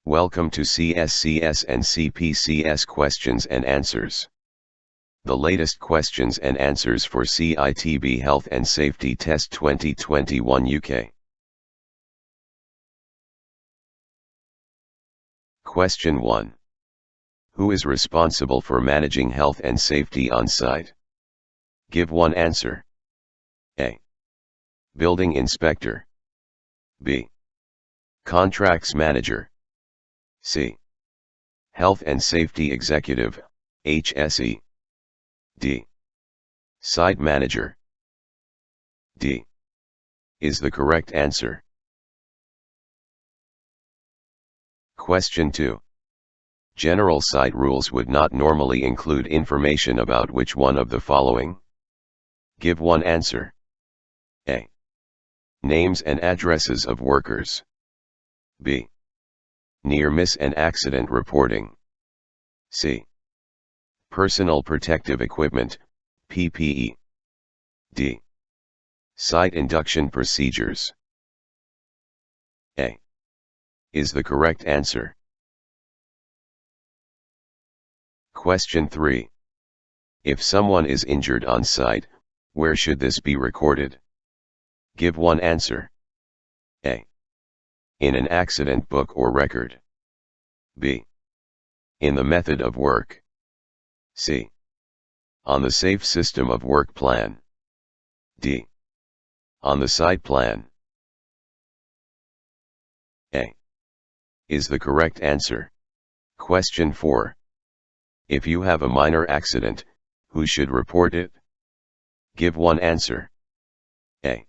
Welcome to CSCS and CPCS questions and answers. The latest questions and answers for CITB Health and Safety Test 2021 UK. Question 1. Who is responsible for managing health and safety on site? Give one answer. A. Building inspector. B. Contracts manager. C. Health and Safety Executive, HSE. D. Site manager. D. Is the correct answer. Question 2. General site rules would not normally include information about which one of the following? Give one answer. A. Names and addresses of workers. B. Near miss and accident reporting. C. Personal protective equipment, PPE. D. Site induction procedures. A. Is the correct answer. Question 3. If someone is injured on site, where should this be recorded? Give one answer. A. In an accident book or record. B. In the method of work. C. On the safe system of work plan. D. On the site plan. A. Is the correct answer. Question 4. If you have a minor accident, who should report it? Give one answer. A.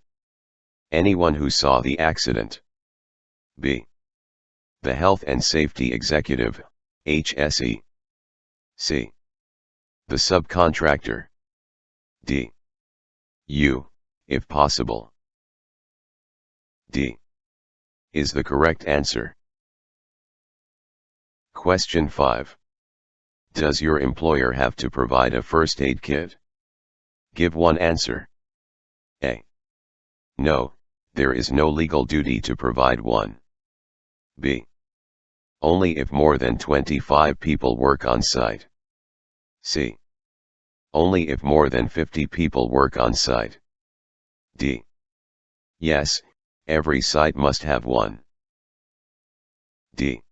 Anyone who saw the accident. B. The Health and Safety Executive, HSE. C. The subcontractor. D. You, if possible. D. Is the correct answer. Question 5. Does your employer have to provide a first aid kit? Give one answer. A. No, there is no legal duty to provide one. B. Only if more than 25 people work on site. C. Only if more than 50 people work on site. D. Yes, every site must have one. D.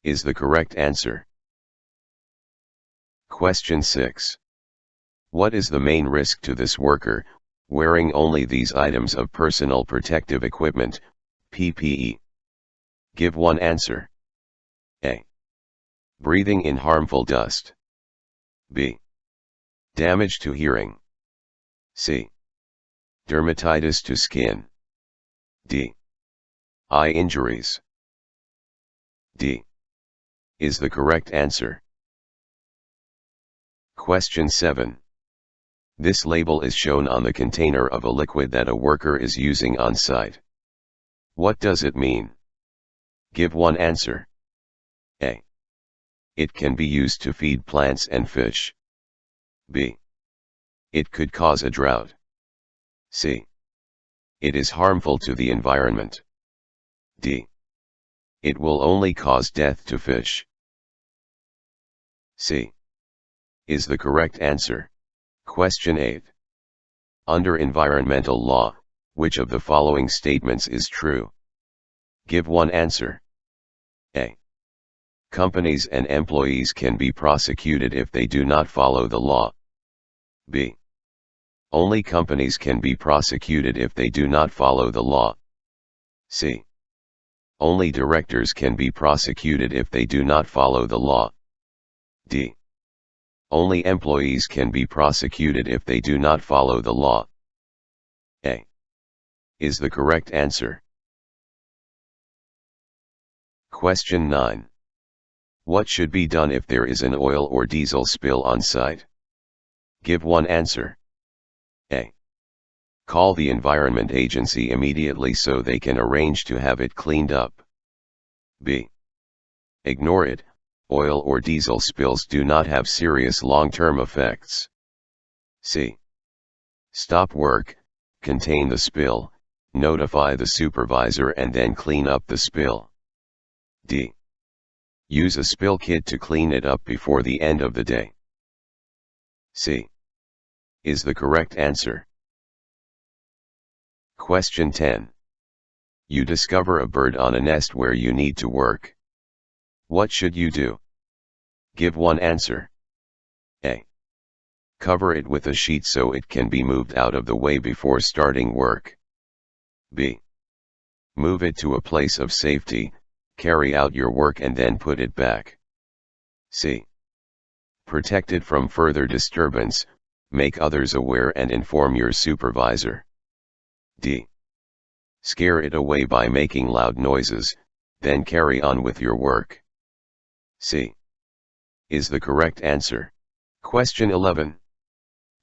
Is the correct answer. Question 6. What is the main risk to this worker, wearing only these items of personal protective equipment, PPE? Give one answer. A. Breathing in harmful dust. B. Damage to hearing. C. Dermatitis to skin. D. Eye injuries. D. Is the correct answer. Question 7. This label is shown on the container of a liquid that a worker is using on site. What does it mean? Give one answer. A. It can be used to feed plants and fish. B. It could cause a drought. C. It is harmful to the environment. D. It will only cause death to fish. C. Is the correct answer. Question 8. Under environmental law, which of the following statements is true? Give one answer. A. Companies and employees can be prosecuted if they do not follow the law. B. Only companies can be prosecuted if they do not follow the law. C. Only directors can be prosecuted if they do not follow the law. D. Only employees can be prosecuted if they do not follow the law. A. Is the correct answer. Question 9. What should be done if there is an oil or diesel spill on site? Give one answer. A. Call the Environment Agency immediately so they can arrange to have it cleaned up. B. Ignore it. Oil or diesel spills do not have serious long-term effects. C. Stop work, contain the spill, notify the supervisor and then clean up the spill. D. Use a spill kit to clean it up before the end of the day. C is the correct answer. Question 10. You discover a bird on a nest where you need to work. What should you do? Give one answer. A. Cover it with a sheet so it can be moved out of the way before starting work. B. Move it to a place of safety, carry out your work and then put it back. C. Protect it from further disturbance, make others aware and inform your supervisor. D. Scare it away by making loud noises, then carry on with your work. C is the correct answer. Question 11.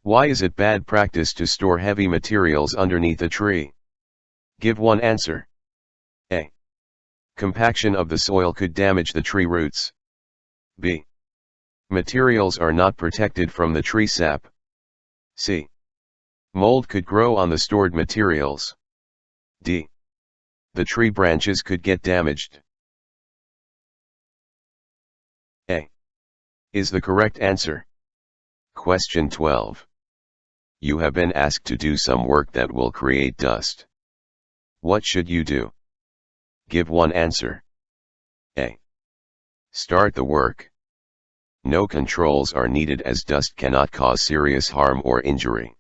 Why is it bad practice to store heavy materials underneath a tree? Give one answer. A. Compaction of the soil could damage the tree roots. B. Materials are not protected from the tree sap. C. Mold could grow on the stored materials. D. The tree branches could get damaged. A is the correct answer. Question 12. You have been asked to do some work that will create dust. What should you do? Give one answer. A. Start the work. No controls are needed as dust cannot cause serious harm or injury.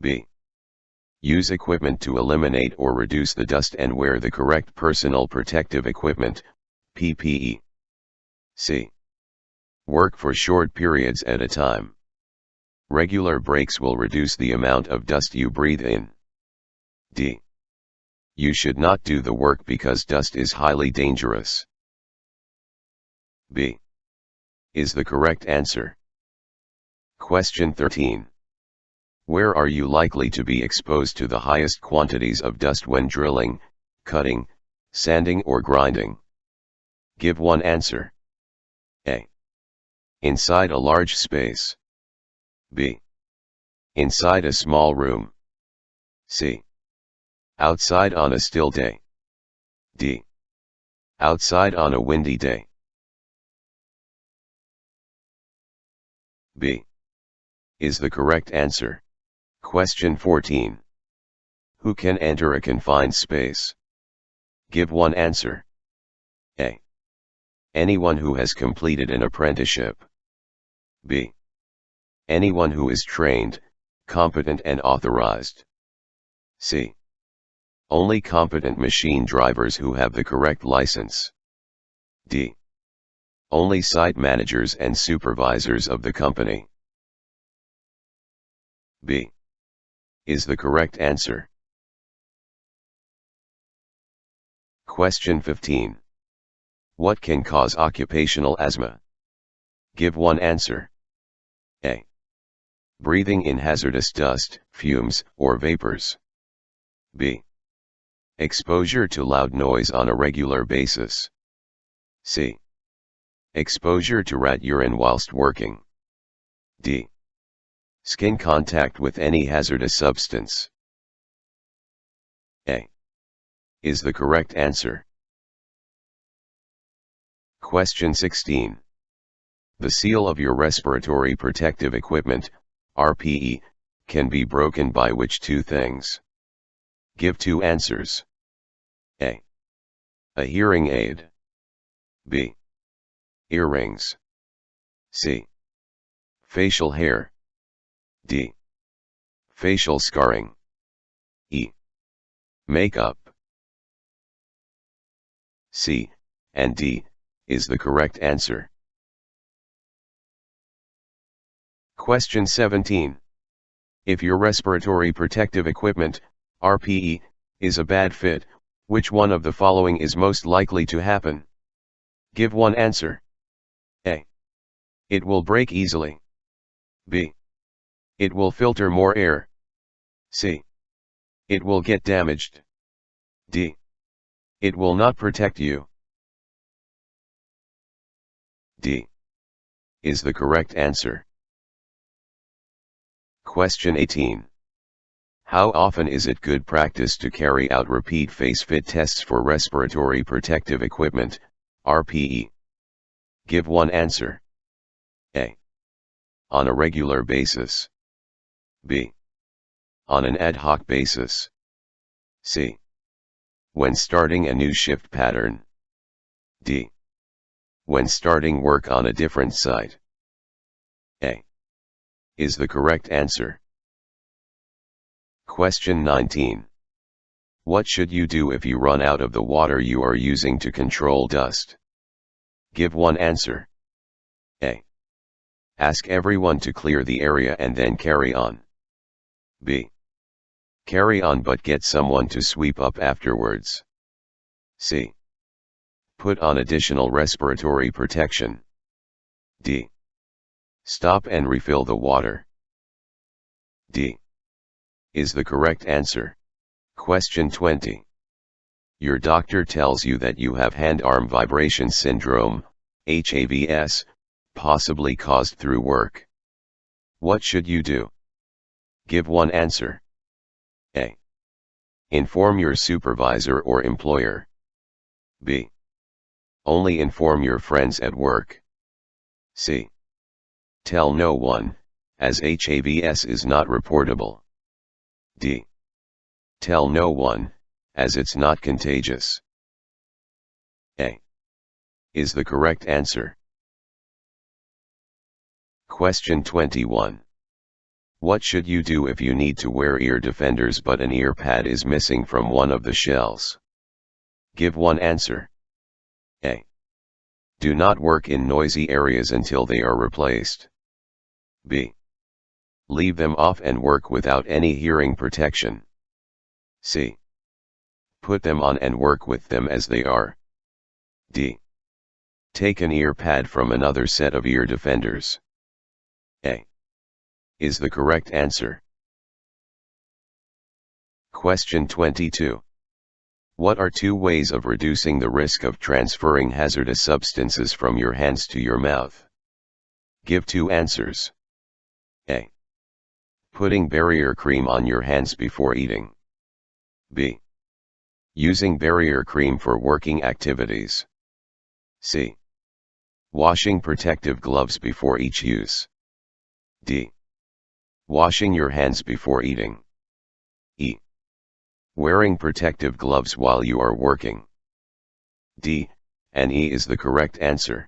B. Use equipment to eliminate or reduce the dust and wear the correct personal protective equipment, PPE. C. Work for short periods at a time. Regular breaks will reduce the amount of dust you breathe in. D. You should not do the work because dust is highly dangerous. B is the correct answer. Question 13. Where are you likely to be exposed to the highest quantities of dust when drilling, cutting, sanding or grinding? Give one answer. A. Inside a large space. B. Inside a small room. C. Outside on a still day. D. Outside on a windy day. B is the correct answer. Question 14. Who can enter a confined space? Give one answer. A. Anyone who has completed an apprenticeship. B. Anyone who is trained, competent and authorized. C. Only competent machine drivers who have the correct license. D. Only site managers and supervisors of the company. B is the correct answer. Question 15. What can cause occupational asthma? Give one answer. A. Breathing in hazardous dust, fumes, or vapors. B. Exposure to loud noise on a regular basis. C. Exposure to rat urine whilst working. D. Skin contact with any hazardous substance. A is the correct answer. Question 16. The seal of your respiratory protective equipment, RPE, can be broken by which two things? Give two answers. A hearing aid. B. Earrings. C. Facial hair. D. Facial scarring. E. Makeup. C and D is the correct answer. Question 17. If your respiratory protective equipment, RPE, is a bad fit, which one of the following is most likely to happen? Give one answer. A. It will break easily. B. It will filter more air. C. It will get damaged. D. It will not protect you. D is the correct answer. Question 18. How often is it good practice to carry out repeat face fit tests for respiratory protective equipment, RPE? Give one answer. A. On a regular basis. B. On an ad hoc basis. C. When starting a new shift pattern. D. When starting work on a different site. A. Is the correct answer. Question 19. What should you do if you run out of the water you are using to control dust? Give one answer. A. Ask everyone to clear the area and then carry on. B. Carry on but get someone to sweep up afterwards. C. Put on additional respiratory protection. D. Stop and refill the water. D. Is the correct answer. Question 20. Your doctor tells you that you have hand-arm vibration syndrome, HAVS, possibly caused through work. What should you do? Give one answer. A. Inform your supervisor or employer. B. Only inform your friends at work. C. Tell no one, as HAVS is not reportable. D. Tell no one, as it's not contagious. A. Is the correct answer. Question 21. What should you do if you need to wear ear defenders but an ear pad is missing from one of the shells? Give one answer. A. Do not work in noisy areas until they are replaced. B. Leave them off and work without any hearing protection. C. Put them on and work with them as they are. D. Take an ear pad from another set of ear defenders. A. Is the correct answer. Question 22. What are two ways of reducing the risk of transferring hazardous substances from your hands to your mouth? Give two answers. A. Putting barrier cream on your hands before eating. B. Using barrier cream for working activities. C. Washing protective gloves before each use. D. Washing your hands before eating. E. Wearing protective gloves while you are working. D and E is the correct answer.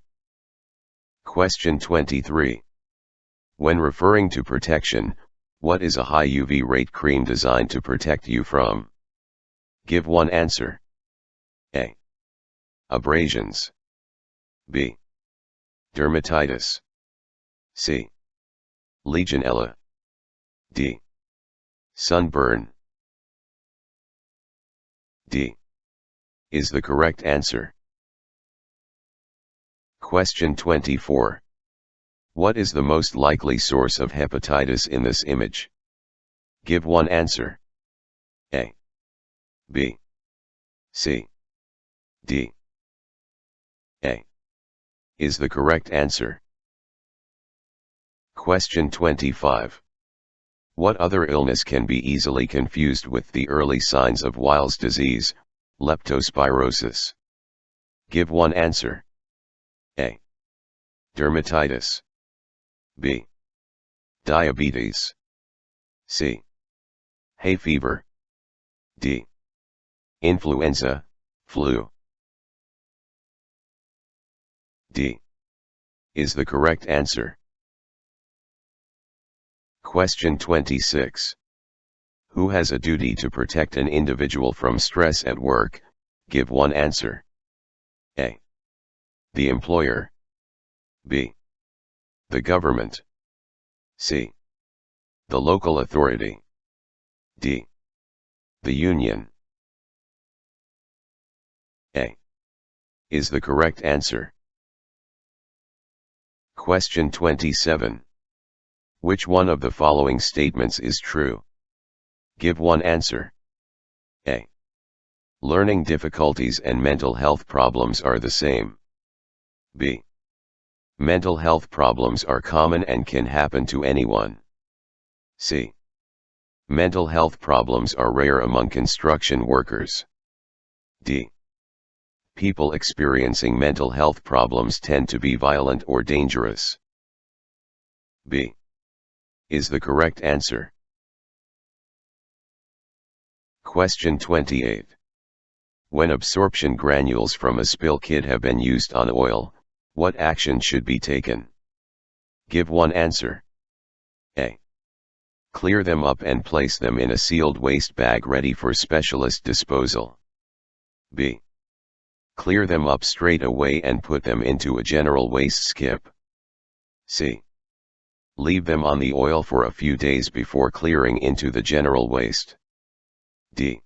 Question 23. When referring to protection, what is a high UV rate cream designed to protect you from? Give one answer. A. Abrasions. B. Dermatitis. C. Legionella. D. Sunburn. D. Is the correct answer. Question 24. What is the most likely source of hepatitis in this image? Give one answer. A. B. C. D. A. Is the correct answer. Question 25. What other illness can be easily confused with the early signs of Weil's disease, leptospirosis? Give one answer. A. Dermatitis. B. Diabetes. C. Hay fever. D. Influenza, flu. D. Is the correct answer. Question 26. Who has a duty to protect an individual from stress at work? Give one answer. A. The employer. B. The government. C. The local authority. D. The union. A. Is the correct answer. Question 27. Which one of the following statements is true? Give one answer. A. Learning difficulties and mental health problems are the same. B. Mental health problems are common and can happen to anyone. C. Mental health problems are rare among construction workers. D. People experiencing mental health problems tend to be violent or dangerous. B is the correct answer. Question 28. When absorption granules from a spill kit have been used on oil, what action should be taken? Give one answer. A. Clear them up and place them in a sealed waste bag ready for specialist disposal. B. Clear them up straight away and put them into a general waste skip. C. Leave them on the oil for a few days before clearing into the general waste. D.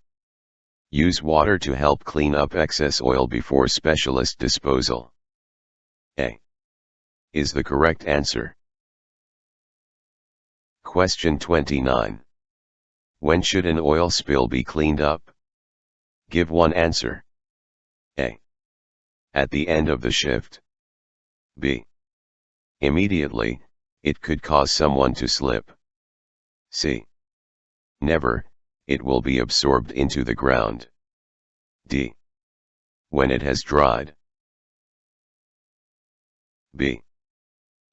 Use water to help clean up excess oil before specialist disposal. A is the correct answer. Question 29. When should an oil spill be cleaned up? Give one answer. A. At the end of the shift. B. Immediately, it could cause someone to slip. C. Never, it will be absorbed into the ground. D. When it has dried. B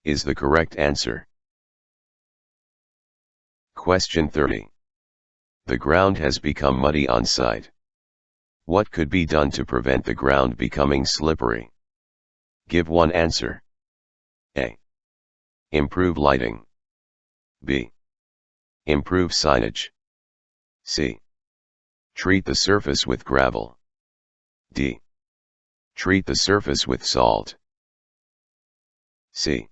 is the correct answer. Question 30. The ground has become muddy on site. What could be done to prevent the ground becoming slippery? Give one answer. A. Improve lighting. B. Improve signage. C. Treat the surface with gravel. D. Treat the surface with salt. C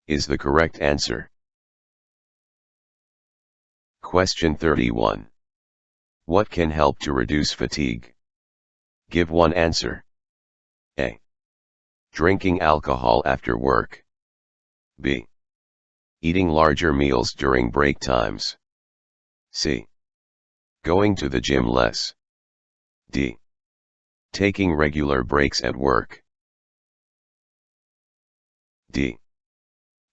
is the correct answer. Question 31. What can help to reduce fatigue? Give one answer. A. Drinking alcohol after work. B. Eating larger meals during break times. C. Going to the gym less. D. Taking regular breaks at work. D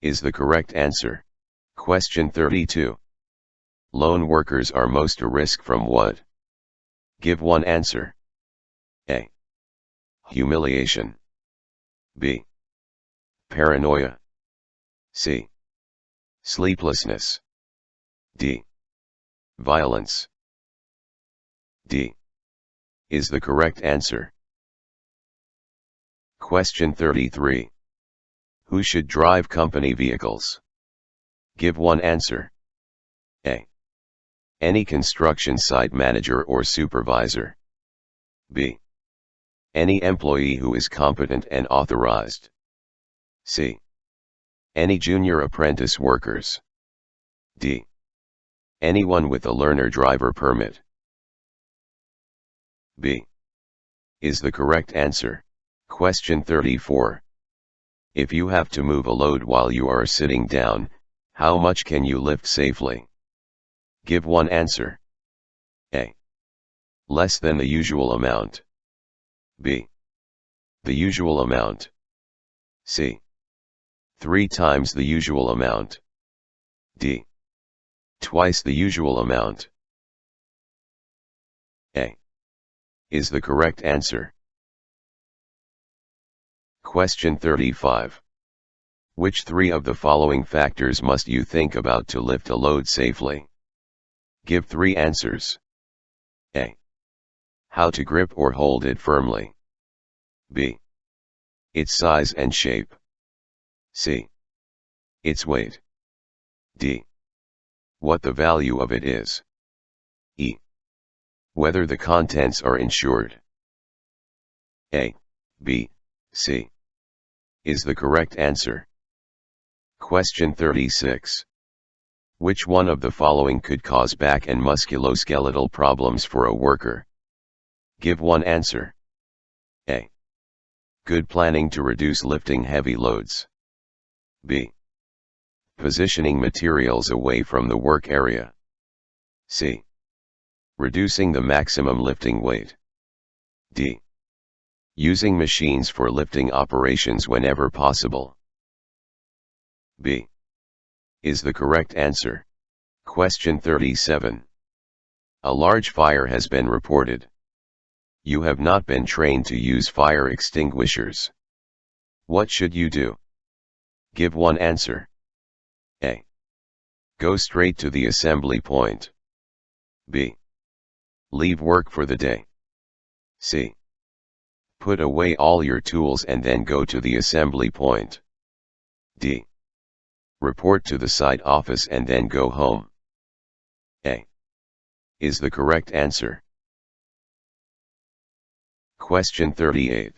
is the correct answer. Question 32. Lone workers are most at risk from what? Give one answer. A. Humiliation. B. Paranoia. C. Sleeplessness. D. Violence. D is the correct answer. Question 33. Who should drive company vehicles? Give one answer. A. Any construction site manager or supervisor. B. Any employee who is competent and authorized. C. Any junior apprentice workers. D. Anyone with a learner driver permit. B is the correct answer. Question 34. If you have to move a load while you are sitting down, how much can you lift safely? Give one answer. A. Less than the usual amount. B. The usual amount. C. 3 times the usual amount. D. Twice the usual amount. A is the correct answer. Question 35. Which 3 of the following factors must you think about to lift a load safely? Give 3 answers. A. How to grip or hold it firmly. B. Its size and shape. C. Its weight. D. What the value of it is. E. Whether the contents are insured. A, B, C is the correct answer. Question 36. Which one of the following could cause back and musculoskeletal problems for a worker? Give one answer. A. Good planning to reduce lifting heavy loads. B. Positioning materials away from the work area. C. Reducing the maximum lifting weight. D. Using machines for lifting operations whenever possible. B is the correct answer. Question 37. A large fire has been reported. You have not been trained to use fire extinguishers. What should you do? Give one answer. A. Go straight to the assembly point. B. Leave work for the day. C. Put away all your tools and then go to the assembly point. D. Report to the site office and then go home. A. Is the correct answer. Question 38.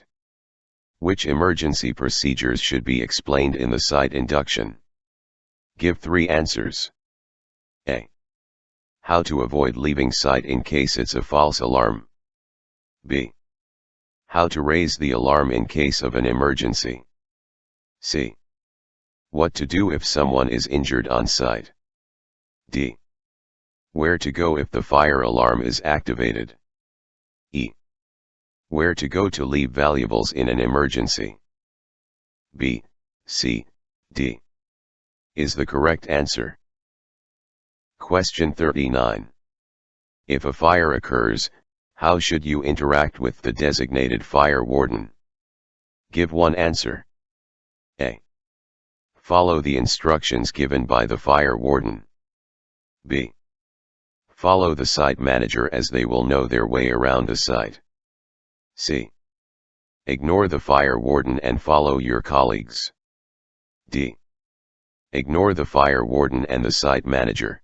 Which emergency procedures should be explained in the site induction? Give 3 answers. A. How to avoid leaving site in case it's a false alarm. B. How to raise the alarm in case of an emergency. C. What to do if someone is injured on site. D. Where to go if the fire alarm is activated. E. Where to go to leave valuables in an emergency. B, C, D is the correct answer. Question 39. If a fire occurs, how should you interact with the designated fire warden? Give one answer. A. Follow the instructions given by the fire warden. B. Follow the site manager as they will know their way around the site. C. Ignore the fire warden and follow your colleagues. D. Ignore the fire warden and the site manager.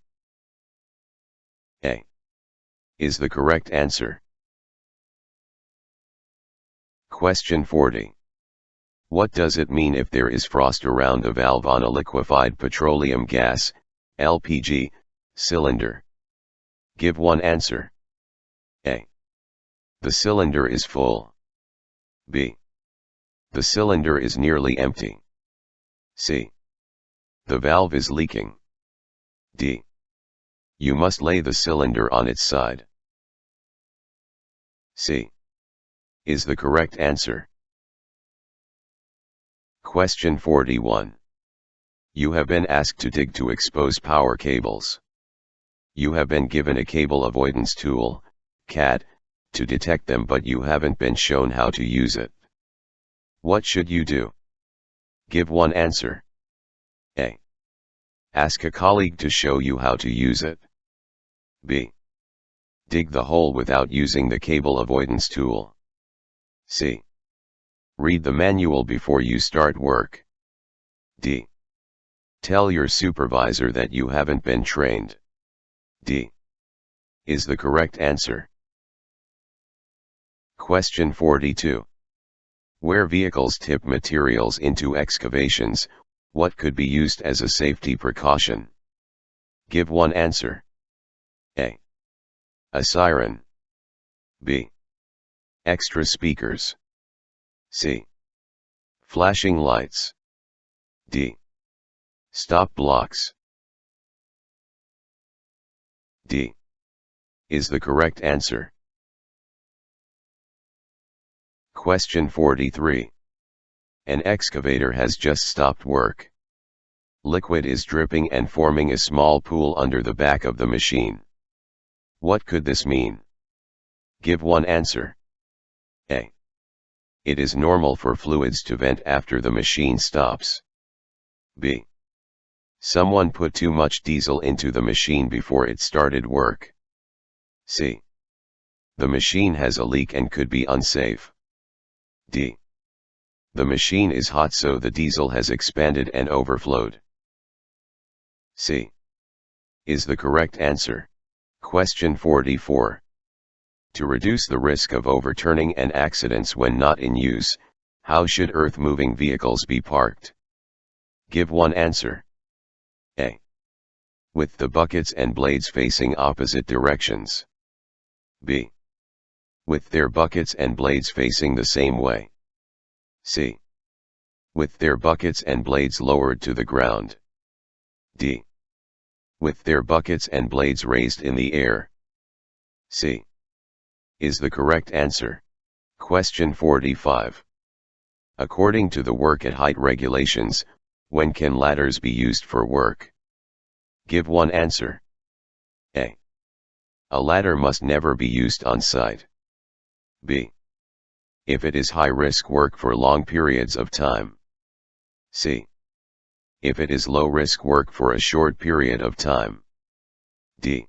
A. Is the correct answer. Question 40. What does it mean if there is frost around the valve on a liquefied petroleum gas, LPG, cylinder? Give one answer. A. The cylinder is full. B. The cylinder is nearly empty. C. The valve is leaking. D. You must lay the cylinder on its side. C. Is the correct answer. Question 41. You have been asked to dig to expose power cables. You have been given a cable avoidance tool, CAT, to detect them, but you haven't been shown how to use it. What should you do? Give one answer. A. Ask a colleague to show you how to use it. B. Dig the hole without using the cable avoidance tool. C. Read the manual before you start work. D. Tell your supervisor that you haven't been trained. D. Is the correct answer. Question 42. Where vehicles tip materials into excavations, what could be used as a safety precaution? Give one answer. A. A siren. B. Extra speakers. C. Flashing lights. D. Stop blocks. D. Is the correct answer. Question 43. An excavator has just stopped work. Liquid is dripping and forming a small pool under the back of the machine. What could this mean? Give one answer. A. It is normal for fluids to vent after the machine stops. B. Someone put too much diesel into the machine before it started work. C. The machine has a leak and could be unsafe. D. The machine is hot, so the diesel has expanded and overflowed. C. Is the correct answer. Question 44. To reduce the risk of overturning and accidents when not in use, how should earth-moving vehicles be parked? Give one answer. A. With the buckets and blades facing opposite directions. B. With their buckets and blades facing the same way. C. With their buckets and blades lowered to the ground. D. With their buckets and blades raised in the air. C. Is the correct answer. Question 45. According to the work at height regulations, when can ladders be used for work? Give one answer. A. A ladder must never be used on site. B. If it is high-risk work for long periods of time. C. If it is low-risk work for a short period of time. D.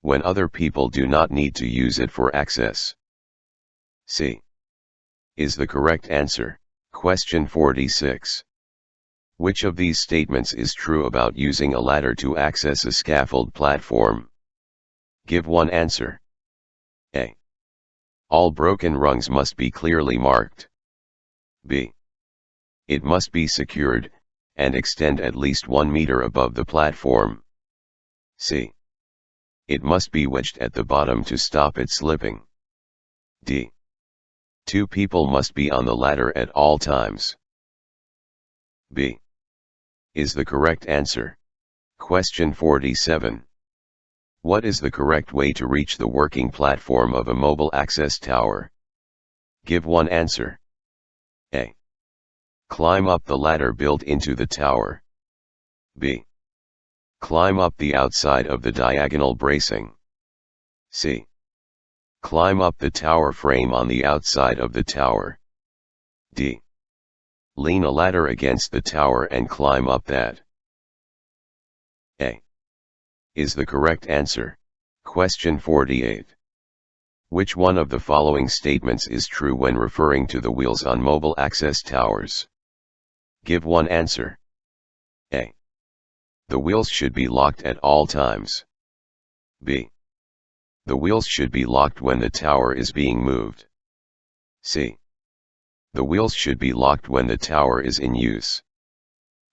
When other people do not need to use it for access. C. Is the correct answer. Question 46. Which of these statements is true about using a ladder to access a scaffold platform? Give one answer. A. All broken rungs must be clearly marked. B. It must be secured, and extend at least 1 meter above the platform. C. It must be wedged at the bottom to stop it slipping. D. 2 people must be on the ladder at all times. B. Is the correct answer. Question 47. What is the correct way to reach the working platform of a mobile access tower? Give one answer. A. Climb up the ladder built into the tower. B. Climb up the outside of the diagonal bracing. C. Climb up the tower frame on the outside of the tower. D. Lean a ladder against the tower and climb up that. A. Is the correct answer. Question 48. Which one of the following statements is true when referring to the wheels on mobile access towers? Give one answer. A. The wheels should be locked at all times. B. The wheels should be locked when the tower is being moved. C. The wheels should be locked when the tower is in use.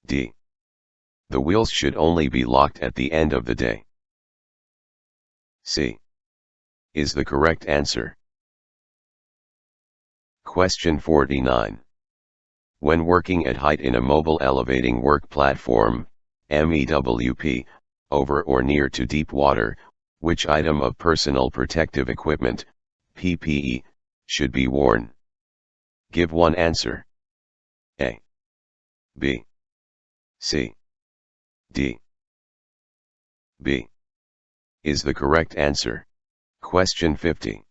D. The wheels should only be locked at the end of the day. C. Is the correct answer. Question 49. When working at height in a mobile elevating work platform, MEWP, over or near to deep water, which item of personal protective equipment, PPE, should be worn? Give one answer. A. B. C. D. B. Is the correct answer. Question 50.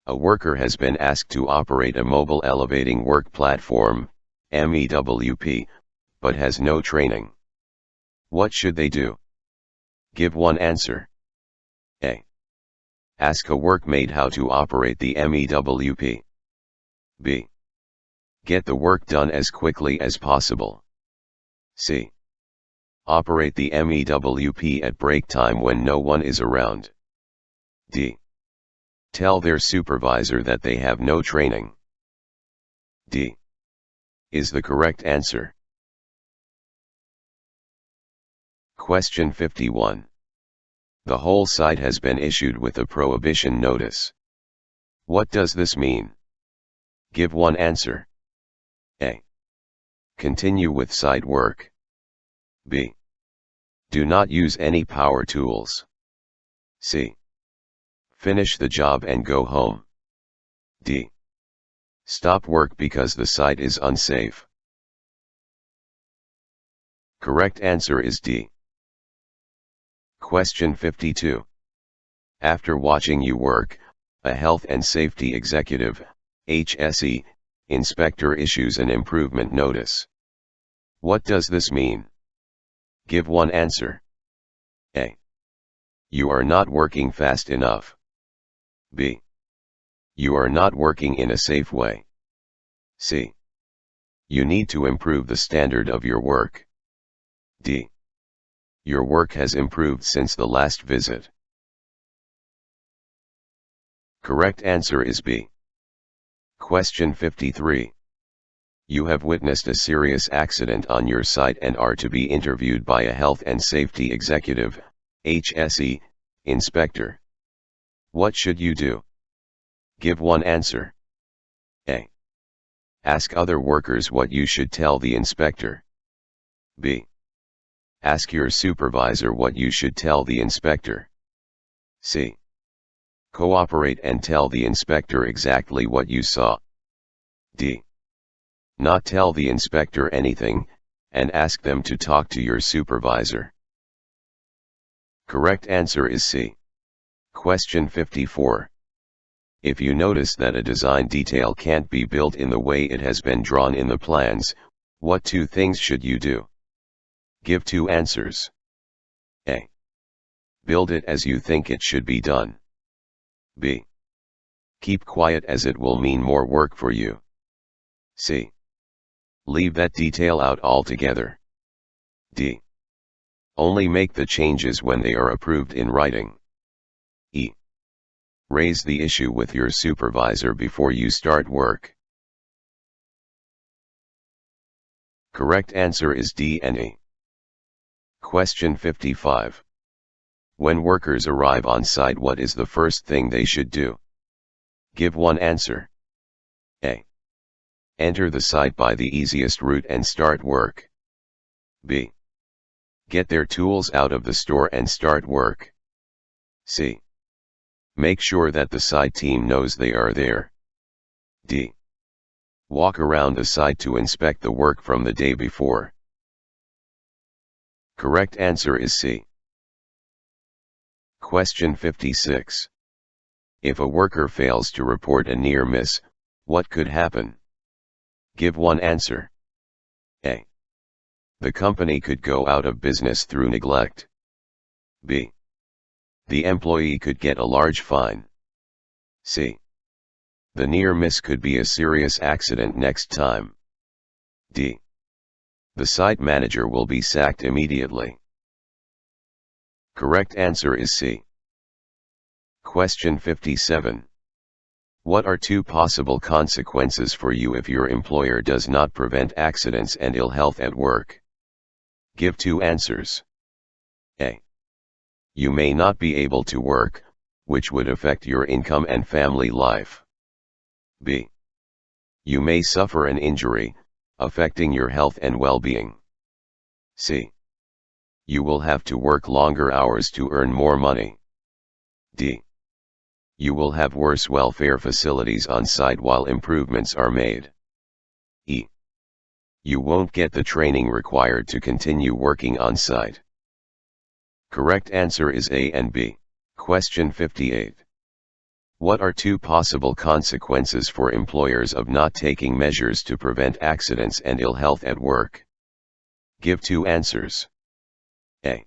A worker has been asked to operate a mobile elevating work platform, MEWP, but has no training. What should they do? Give one answer. A. Ask a workmate how to operate the MEWP. B. Get the work done as quickly as possible. C. Operate the MEWP at break time when no one is around. D. Tell their supervisor that they have no training. D. Is the correct answer. Question 51. The whole site has been issued with a prohibition notice. What does this mean? Give one answer. A. Continue with site work. B. Do not use any power tools. C. Finish the job and go home. D. Stop work because the site is unsafe. Correct answer is D. Question 52. After watching you work, a health and safety executive, HSE, inspector issues an improvement notice. What does this mean? Give one answer. A. You are not working fast enough. B. You are not working in a safe way. C. You need to improve the standard of your work. D. Your work has improved since the last visit. Correct answer is B. Question 53. You have witnessed a serious accident on your site and are to be interviewed by a health and safety executive, HSE, inspector. What should you do? Give one answer. A. Ask other workers what you should tell the inspector. B. Ask your supervisor what you should tell the inspector. C. Cooperate and tell the inspector exactly what you saw. D. Not tell the inspector anything, and ask them to talk to your supervisor. Correct answer is C. Question 54. If you notice that a design detail can't be built in the way it has been drawn in the plans, what two things should you do? Give two answers. A. Build it as you think it should be done. B. Keep quiet as it will mean more work for you. C. Leave that detail out altogether. D. Only make the changes when they are approved in writing. E. Raise the issue with your supervisor before you start work. Correct answer is D and E. Question 55. When workers arrive on site, what is the first thing they should do? Give one answer. A. Enter the site by the easiest route and start work. B. Get their tools out of the store and start work. C. Make sure that the site team knows they are there. D. Walk around the site to inspect the work from the day before. Correct answer is C. Question 56. If a worker fails to report a near miss, what could happen? Give one answer. A. The company could go out of business through neglect. B. The employee could get a large fine. C. The near miss could be a serious accident next time. D. The site manager will be sacked immediately. Correct answer is C. Question 57. What are two possible consequences for you if your employer does not prevent accidents and ill health at work? Give two answers. A. You may not be able to work, which would affect your income and family life. B. You may suffer an injury, affecting your health and well-being. C. You will have to work longer hours to earn more money. D. You will have worse welfare facilities on site while improvements are made. E. You won't get the training required to continue working on site. Correct answer is A and B. Question 58. What are two possible consequences for employers of not taking measures to prevent accidents and ill health at work? Give two answers. A.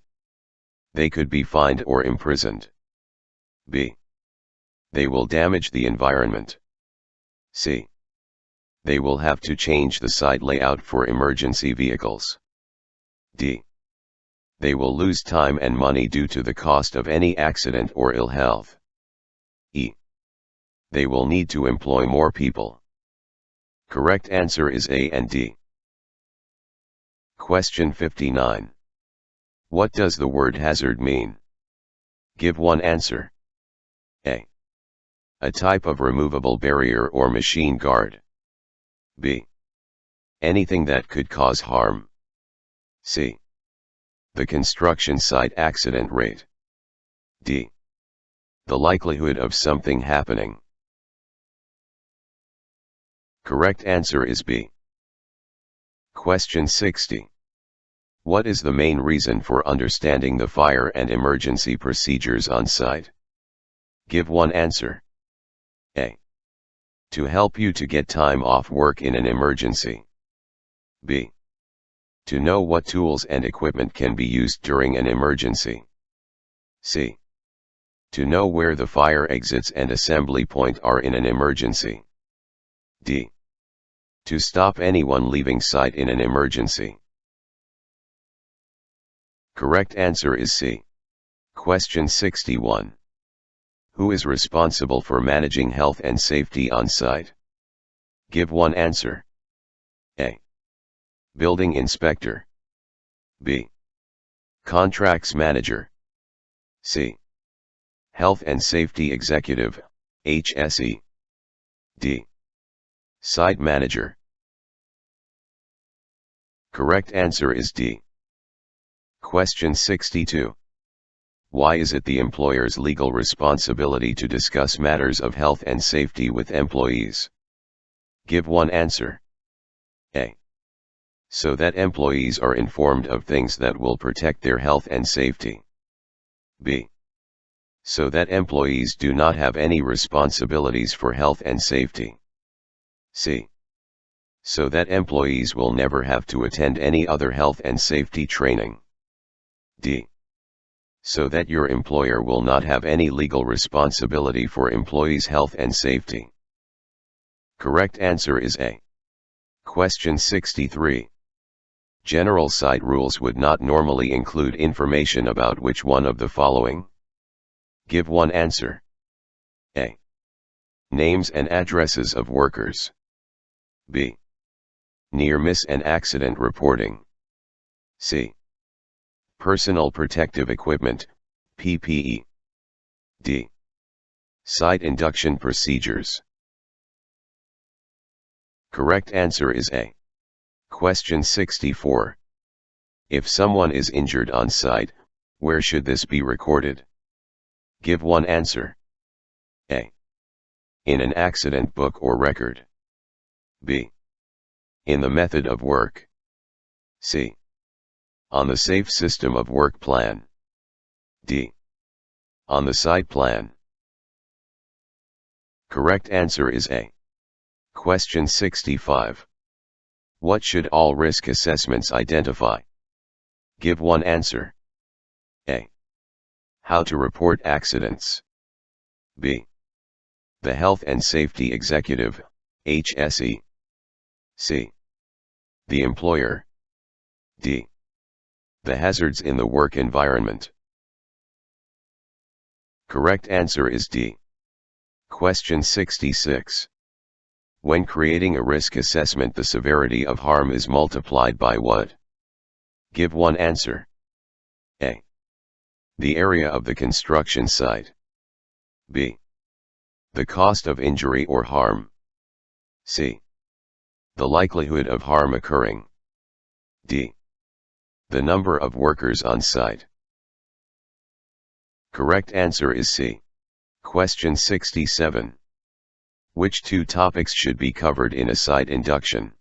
They could be fined or imprisoned. B. They will damage the environment. C. They will have to change the site layout for emergency vehicles. D. They will lose time and money due to the cost of any accident or ill health. E. They will need to employ more people. Correct answer is A and D. Question 59. What does the word hazard mean? Give one answer. A. A type of removable barrier or machine guard. B. Anything that could cause harm. C. The construction site accident rate. D. The likelihood of something happening. Correct answer is B. Question 60. What is the main reason for understanding the fire and emergency procedures on site? Give one answer. A. To help you to get time off work in an emergency. B. To know what tools and equipment can be used during an emergency. C. To know where the fire exits and assembly point are in an emergency. D. To stop anyone leaving site in an emergency. Correct answer is C. Question 61. Who is responsible for managing health and safety on site? Give one answer. A. Building inspector. B. Contracts manager. C. Health and safety executive, HSE. D. Site manager. Correct answer is D. Question 62. Why is it the employer's legal responsibility to discuss matters of health and safety with employees? Give one answer. A. So that employees are informed of things that will protect their health and safety. B. So that employees do not have any responsibilities for health and safety. C. So that employees will never have to attend any other health and safety training. D. So that your employer will not have any legal responsibility for employees' health and safety. Correct answer is A. Question 63. General site rules would not normally include information about which one of the following? Give one answer. A. Names and addresses of workers. B. Near miss and accident reporting. C. Personal protective equipment, PPE. D. Site induction procedures. Correct answer is A. Question 64. If someone is injured on site, where should this be recorded? Give one answer. A. In an accident book or record. B. In the method of work. C. On the safe system of work plan. D. On the site plan. Correct answer is A. Question 65. What should all risk assessments identify? Give one answer. A. How to report accidents. B. The Health and Safety Executive, HSE. C. The employer. D. The hazards in the work environment. Correct answer is D. Question 66. When creating a risk assessment, the severity of harm is multiplied by what? Give one answer. A. The area of the construction site. B. The cost of injury or harm. C. The likelihood of harm occurring. D. The number of workers on site. Correct answer is C. Question 67. Which two topics should be covered in a site induction?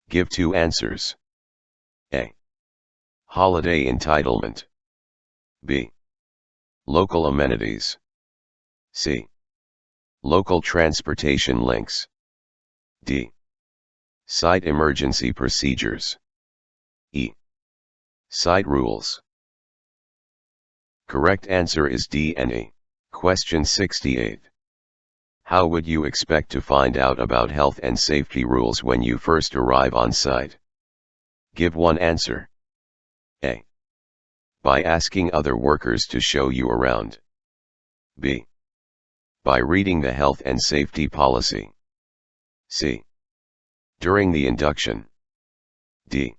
Give two answers. A. Holiday entitlement. B. Local amenities. C. Local transportation links. D. Site emergency procedures. E. Site rules. Correct answer is D and E. Question 68. How would you expect to find out about health and safety rules when you first arrive on site? Give one answer. A. By asking other workers to show you around. B. By reading the health and safety policy. C. During the induction. D.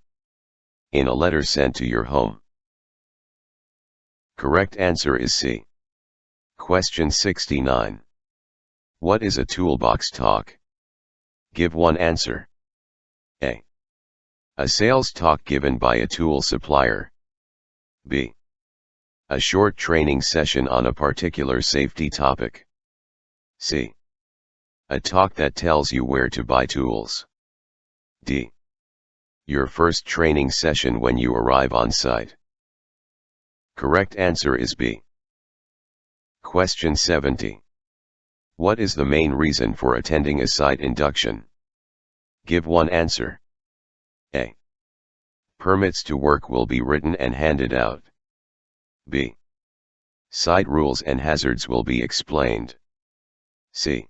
In a letter sent to your home. Correct answer is C. Question 69. What is a toolbox talk? Give one answer. A. A sales talk given by a tool supplier. B. A short training session on a particular safety topic. C. A talk that tells you where to buy tools. D. Your first training session when you arrive on site. Correct answer is B. Question 70. What is the main reason for attending a site induction? Give one answer. A. Permits to work will be written and handed out. B. Site rules and hazards will be explained. C.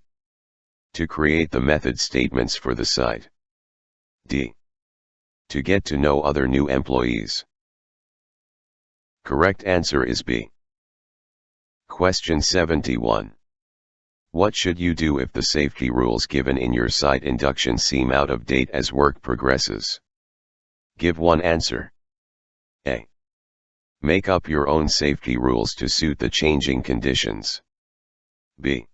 To create the method statements for the site. D. To get to know other new employees. Correct answer is B. Question 71. What should you do if the safety rules given in your site induction seem out of date as work progresses? Give one answer. A. Make up your own safety rules to suit the changing conditions. B.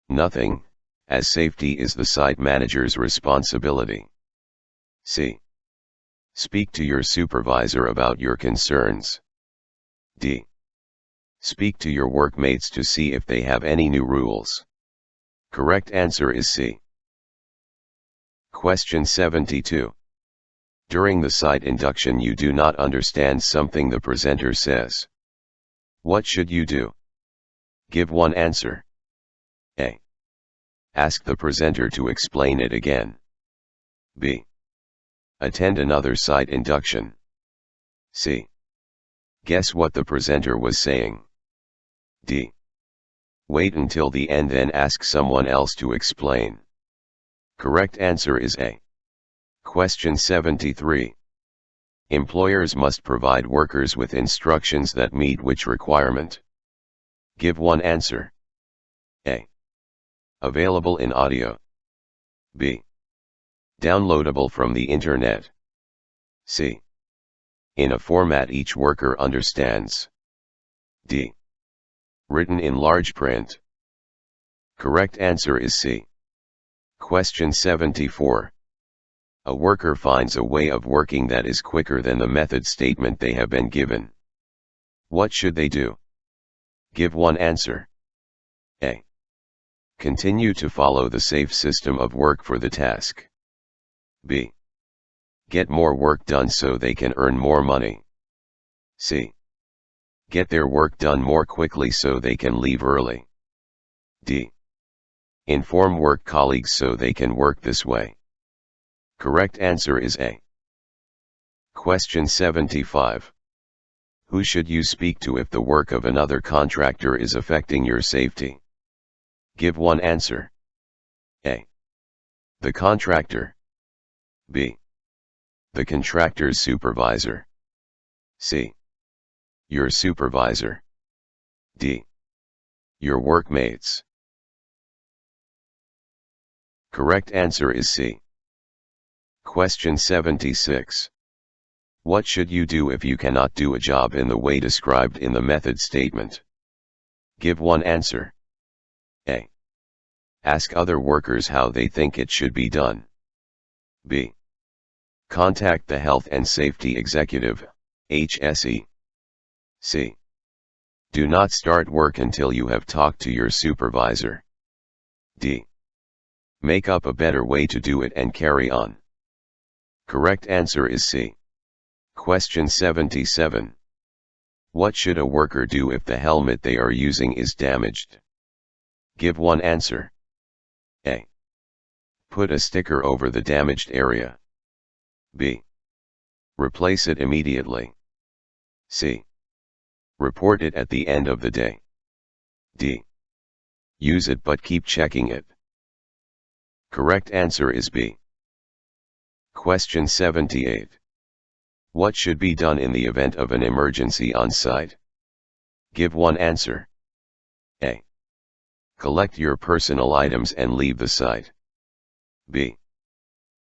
Nothing, as safety is the site manager's responsibility. C. Speak to your supervisor about your concerns. D. Speak to your workmates to see if they have any new rules. Correct answer is C. Question 72. During the site induction you do not understand something the presenter says. What should you do? Give one answer. A. Ask the presenter to explain it again. B. Attend another site induction. C. Guess what the presenter was saying. D. Wait until the end then ask someone else to explain. Correct answer is A. Question 73. Employers must provide workers with instructions that meet which requirement? Give one answer. A. Available in audio. B. Downloadable from the internet. C. In a format each worker understands. D. Written in large print. Correct answer is C. Question 74. A worker finds a way of working that is quicker than the method statement they have been given. What should they do? Give one answer. A. Continue to follow the safe system of work for the task. B. Get more work done so they can earn more money. C. Get their work done more quickly so they can leave early. D. Inform work colleagues so they can work this way. Correct answer is A. Question 75. Who should you speak to if the work of another contractor is affecting your safety? Give one answer. A. The contractor. B. The contractor's supervisor. C. Your supervisor. D. Your workmates. Correct answer is C. Question 76. What should you do if you cannot do a job in the way described in the method statement? Give one answer. A. Ask other workers how they think it should be done. B. Contact the Health and Safety Executive, HSE. C. Do not start work until you have talked to your supervisor. D. Make up a better way to do it and carry on. Correct answer is C. Question 77. What should a worker do if the helmet they are using is damaged? Give one answer. A. Put a sticker over the damaged area. B. Replace it immediately. C. Report it at the end of the day. D. Use it but keep checking it. Correct answer is B. Question 78. What should be done in the event of an emergency on site? Give one answer. A. Collect your personal items and leave the site. B.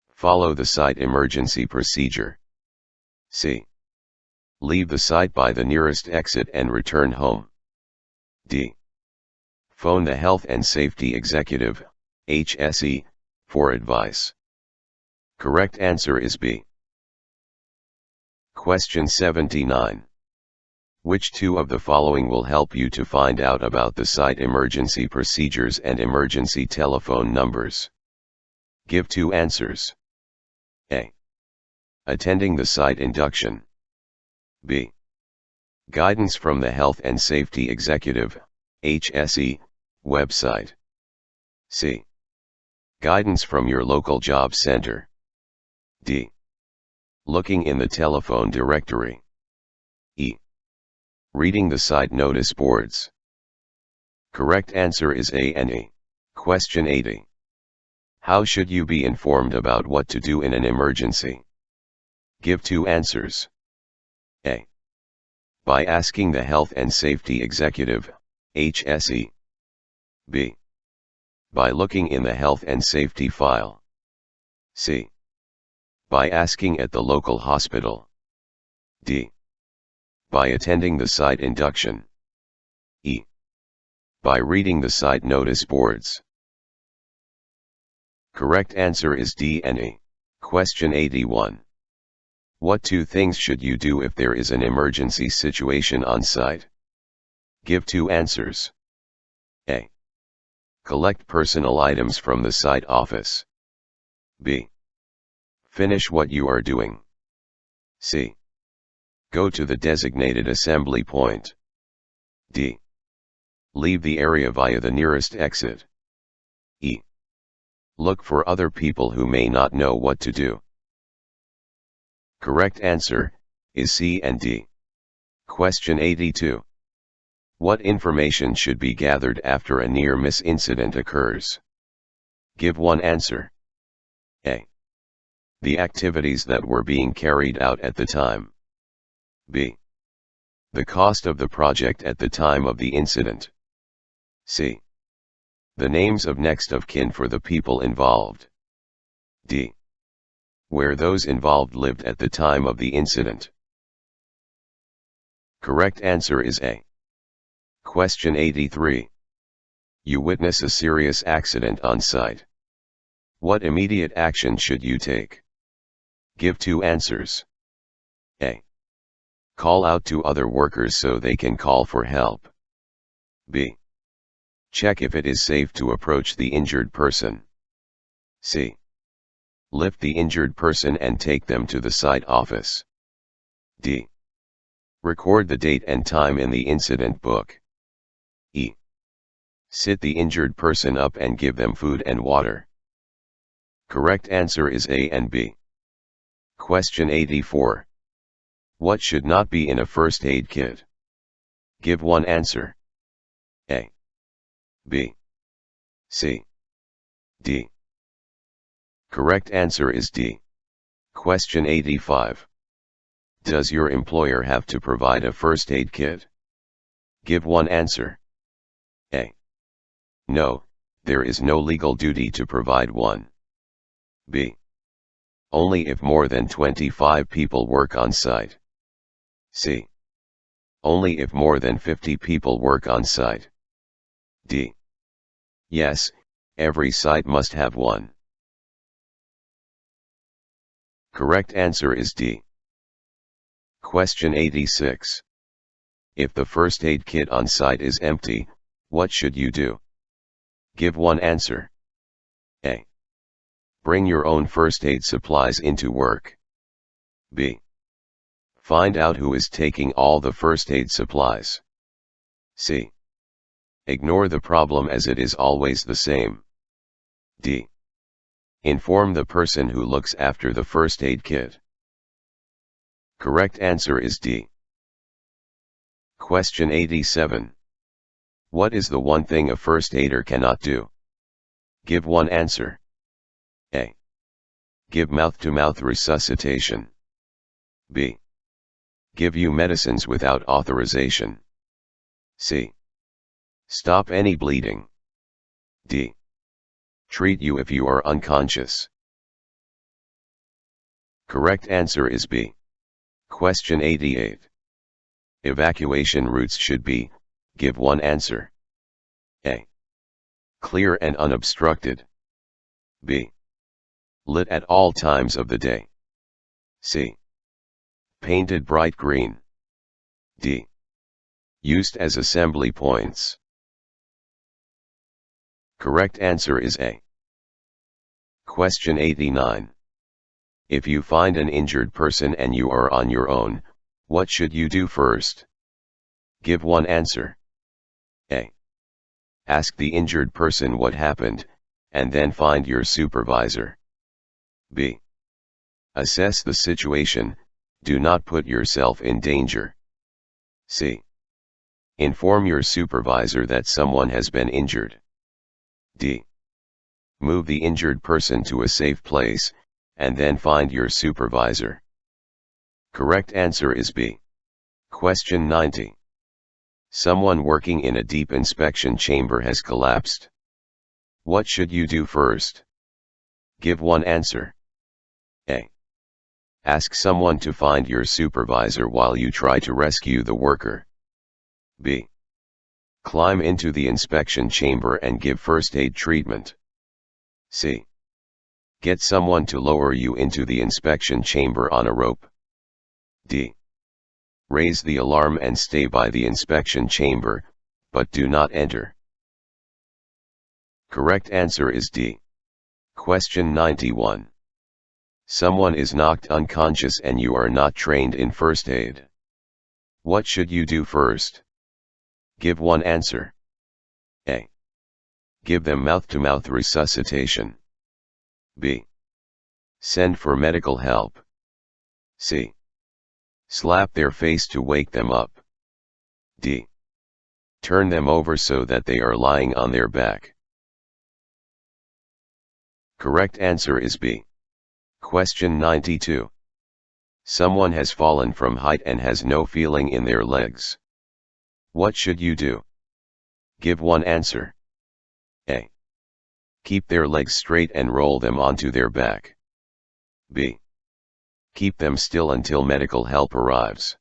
Follow the site emergency procedure. C. Leave the site by the nearest exit and return home. D. Phone the Health and Safety Executive, HSE, for advice. Correct answer is B. Question 79. Which two of the following will help you to find out about the site emergency procedures and emergency telephone numbers? Give two answers. A. Attending the site induction. B. Guidance from the Health and Safety Executive, HSE, website. C. Guidance from your local job center. D. Looking in the telephone directory. E. Reading the site notice boards. Correct answer is A and E. Question 80. How should you be informed about what to do in an emergency? Give two answers. A. By asking the Health and Safety Executive, HSE. B. By looking in the Health and Safety file. C. By asking at the local hospital. D. By attending the site induction. E. By reading the site notice boards. Correct answer is D and E. Question 81. What two things should you do if there is an emergency situation on site? Give two answers. A. Collect personal items from the site office. B. Finish what you are doing. C. Go to the designated assembly point. D. Leave the area via the nearest exit. E. Look for other people who may not know what to do. Correct answer is C and D. Question 82. What information should be gathered after a near-miss incident occurs? Give one answer. A. The activities that were being carried out at the time. B. The cost of the project at the time of the incident. C. The names of next of kin for the people involved. D. Where those involved lived at the time of the incident. Correct answer is A. Question 83. You witness a serious accident on site. What immediate action should you take? Give two answers. A. Call out to other workers so they can call for help. B. Check if it is safe to approach the injured person. C. Lift the injured person and take them to the site office. D. Record the date and time in the incident book. E. Sit the injured person up and give them food and water. Correct answer is A and B. Question 84. What should not be in a first aid kit? Give one answer. A. B. C. D. Correct answer is D. Question 85. Does your employer have to provide a first aid kit? Give one answer. A. No, there is no legal duty to provide one. B. Only if more than 25 people work on site. C. Only if more than 50 people work on site. D. Yes, every site must have one. Correct answer is D. Question 86. If the first aid kit on site is empty, what should you do? Give one answer. A. Bring your own first aid supplies into work. B. Find out who is taking all the first aid supplies. C. Ignore the problem as it is always the same. D. Inform the person who looks after the first aid kit. Correct answer is D. Question 87. What is the one thing a first aider cannot do? Give one answer. A. Give mouth-to-mouth resuscitation. B. Give you medicines without authorization. C. Stop any bleeding. D. Treat you if you are unconscious. Correct answer is B. Question 88. Evacuation routes should be, give one answer. A. Clear and unobstructed. B. Lit at all times of the day. C. Painted bright green. D. Used as assembly points. Correct answer is A. Question 89. If you find an injured person and you are on your own, what should you do first? Give one answer. A. Ask the injured person what happened, and then find your supervisor. B. Assess the situation, do not put yourself in danger. C. Inform your supervisor that someone has been injured. D. Move the injured person to a safe place, and then find your supervisor. Correct answer is B. Question 90. Someone working in a deep inspection chamber has collapsed. What should you do first? Give one answer. A. Ask someone to find your supervisor while you try to rescue the worker. B. Climb into the inspection chamber and give first aid treatment. C. Get someone to lower you into the inspection chamber on a rope. D. Raise the alarm and stay by the inspection chamber, but do not enter. Correct answer is D. Question 91. Someone is knocked unconscious and you are not trained in first aid. What should you do first? Give one answer. A. Give them mouth-to-mouth resuscitation. B. Send for medical help. C. Slap their face to wake them up. D. Turn them over so that they are lying on their back. Correct answer is B. Question 92. Someone has fallen from height and has no feeling in their legs. What should you do? Give one answer. A. Keep their legs straight and roll them onto their back. B. Keep them still until medical help arrives.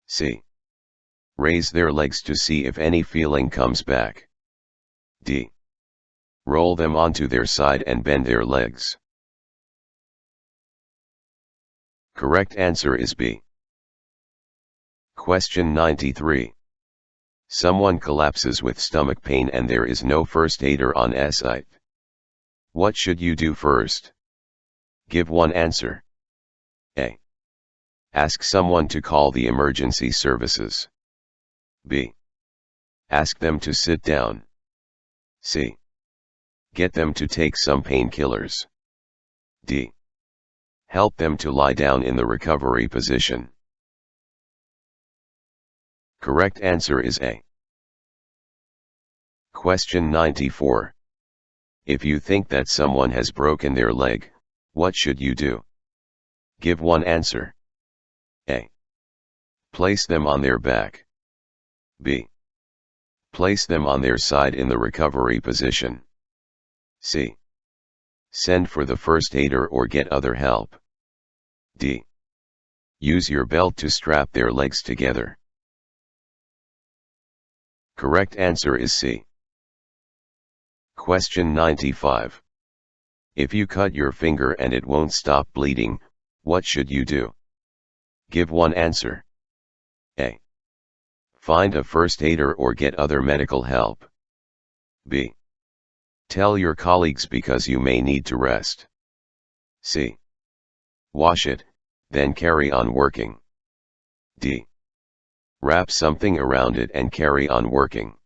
C. Raise their legs to see if any feeling comes back. D. Roll them onto their side and bend their legs. Correct answer is B. Question 93. Someone collapses with stomach pain and there is no first aider on site. What should you do first? Give one answer. A. Ask someone to call the emergency services. B. Ask them to sit down. C. Get them to take some painkillers. D. Help them to lie down in the recovery position. Correct answer is A. Question 94. If you think that someone has broken their leg, what should you do? Give one answer. A. Place them on their back. B. Place them on their side in the recovery position. C. Send for the first aider or get other help. D. Use your belt to strap their legs together. Correct answer is C. Question 95. If you cut your finger and it won't stop bleeding, what should you do? Give one answer. A. Find a first aider or get other medical help. B. Tell your colleagues because you may need to rest. C. Wash it, then carry on working. D. Wrap something around it and carry on working.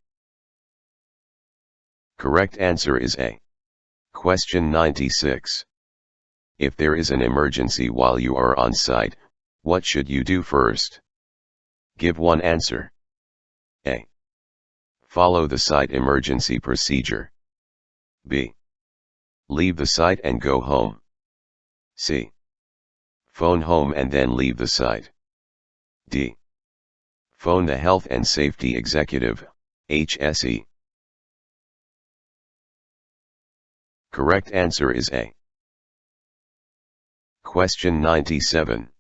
Correct answer is A. Question 96. If there is an emergency while you are on site, what should you do first? Give one answer. A. Follow the site emergency procedure. B. Leave the site and go home. C. Phone home and then leave the site. D. Phone the Health and Safety Executive, HSE. Correct answer is A. Question 97.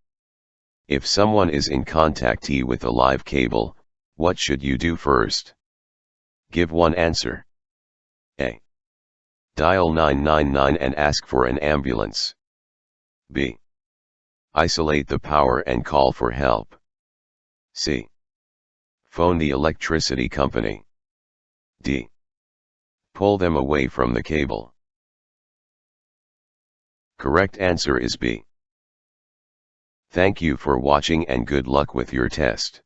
If someone is in contact with a live cable, what should you do first? Give one answer. A. Dial 999 and ask for an ambulance. B. Isolate the power and call for help. C. Phone the electricity company. D. Pull them away from the cable. Correct answer is B. Thank you for watching and good luck with your test.